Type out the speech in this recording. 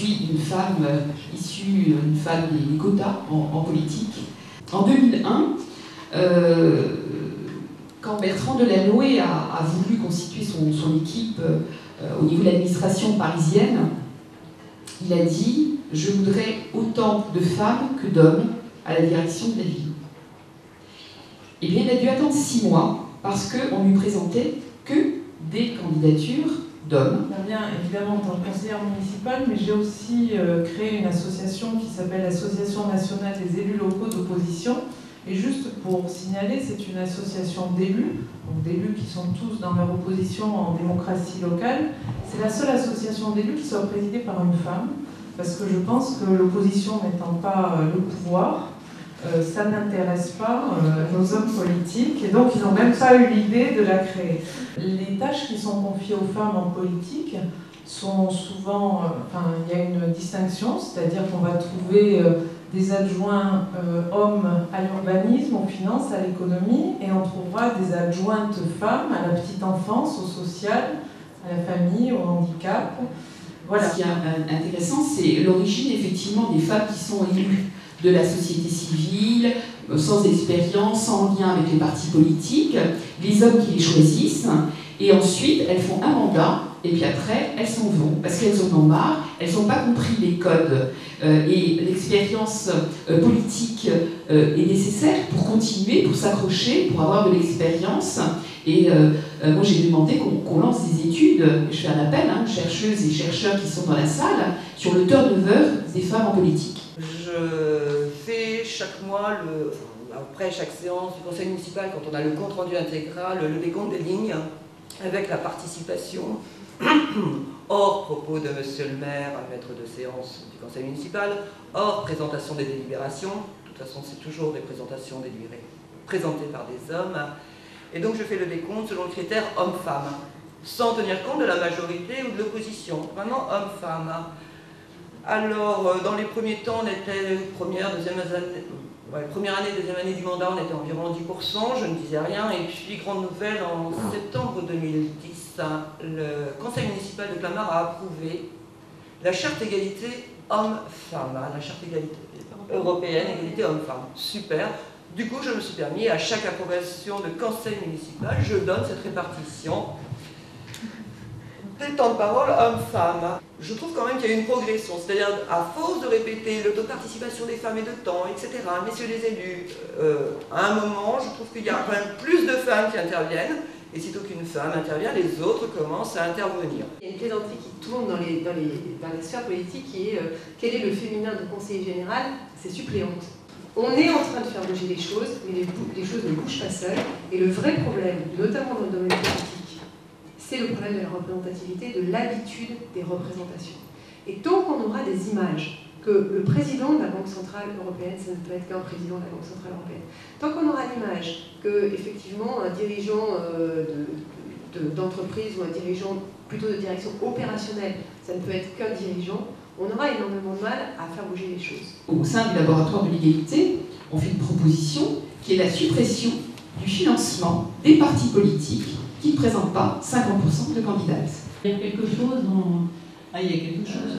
suis une femme issue, une femme des quotas en politique. En 2001, quand Bertrand Delanoë a voulu constituer son équipe au niveau de l'administration parisienne, il a dit « Je voudrais autant de femmes que d'hommes à la direction de la ville ». Eh bien, il a dû attendre 6 mois parce qu'on lui présentait que des candidatures d'hommes. Bien évidemment en tant que conseillère municipale, mais j'ai aussi créé une association qui s'appelle l'Association nationale des élus locaux d'opposition. Et juste pour signaler, c'est une association d'élus, donc d'élus qui sont tous dans leur opposition en démocratie locale. C'est la seule association d'élus qui soit présidée par une femme, parce que je pense que l'opposition n'étant pas le pouvoir, ça n'intéresse pas nos hommes politiques, et donc ils n'ont même pas eu l'idée de la créer. Les tâches qui sont confiées aux femmes en politique sont souvent, il y a une distinction, c'est-à-dire qu'on va trouver des adjoints hommes à l'urbanisme, aux finances, à l'économie, et on trouvera des adjointes femmes à la petite enfance, au social, à la famille, au handicap. Voilà. Ce qui est intéressant, c'est l'origine effectivement des femmes qui sont élues de la société civile, sans expérience, sans lien avec les partis politiques, les hommes qui les choisissent, et ensuite elles font un mandat, et puis après elles s'en vont, parce qu'elles en ont marre, elles n'ont pas compris les codes, et l'expérience politique est nécessaire pour continuer, pour s'accrocher, pour avoir de l'expérience. Et moi j'ai demandé qu'on lance des études, je fais un appel, chercheuses et chercheurs qui sont dans la salle, sur le turnover des femmes en politique. Je fais chaque mois, après chaque séance du conseil municipal, quand on a le compte rendu intégral, le décompte des lignes, avec la participation, hors propos de monsieur le maire, maître de séance du conseil municipal, hors présentation des délibérations. De toute façon, c'est toujours des présentations délibérées présentées par des hommes. Et donc je fais le décompte selon le critère homme-femme, sans tenir compte de la majorité ou de l'opposition, vraiment homme-femme. Alors, dans les premiers temps, on était première année, deuxième année du mandat, on était environ 10%, je ne disais rien. Et puis, grande nouvelle, en septembre 2010, le conseil municipal de Clamart a approuvé la charte égalité homme-femme, la charte égalité européenne, égalité homme-femme. Super. Du coup, je me suis permis, à chaque approbation de conseil municipal, je donne cette répartition des temps de parole homme-femme. Je trouve quand même qu'il y a une progression, c'est-à-dire à force de répéter le taux de participation des femmes et de temps, etc., messieurs les élus, à un moment, je trouve qu'il y a quand même plus de femmes qui interviennent, et sitôt qu'une femme intervient, les autres commencent à intervenir. Il y a une plaisanterie qui tourne dans les sphères politiques qui est quel est le féminin de conseiller général? C'est suppléante. On est en train de faire bouger les choses, mais les choses ne bougent pas seules, et le vrai problème, notamment dans le domaine politique, c'est le problème de la représentativité, de l'habitude des représentations. Et tant qu'on aura des images que le président de la Banque Centrale Européenne, ça ne peut être qu'un président de la Banque Centrale Européenne, tant qu'on aura l'image que, effectivement, un dirigeant d'entreprise ou un dirigeant plutôt de direction opérationnelle, ça ne peut être qu'un dirigeant, on aura énormément de mal à faire bouger les choses. Au sein du laboratoire de l'égalité, on fait une proposition qui est la suppression du financement des partis politiques qui ne présentent pas 50% de candidates. Il y a quelque chose dans... Ah, il y a quelque chose...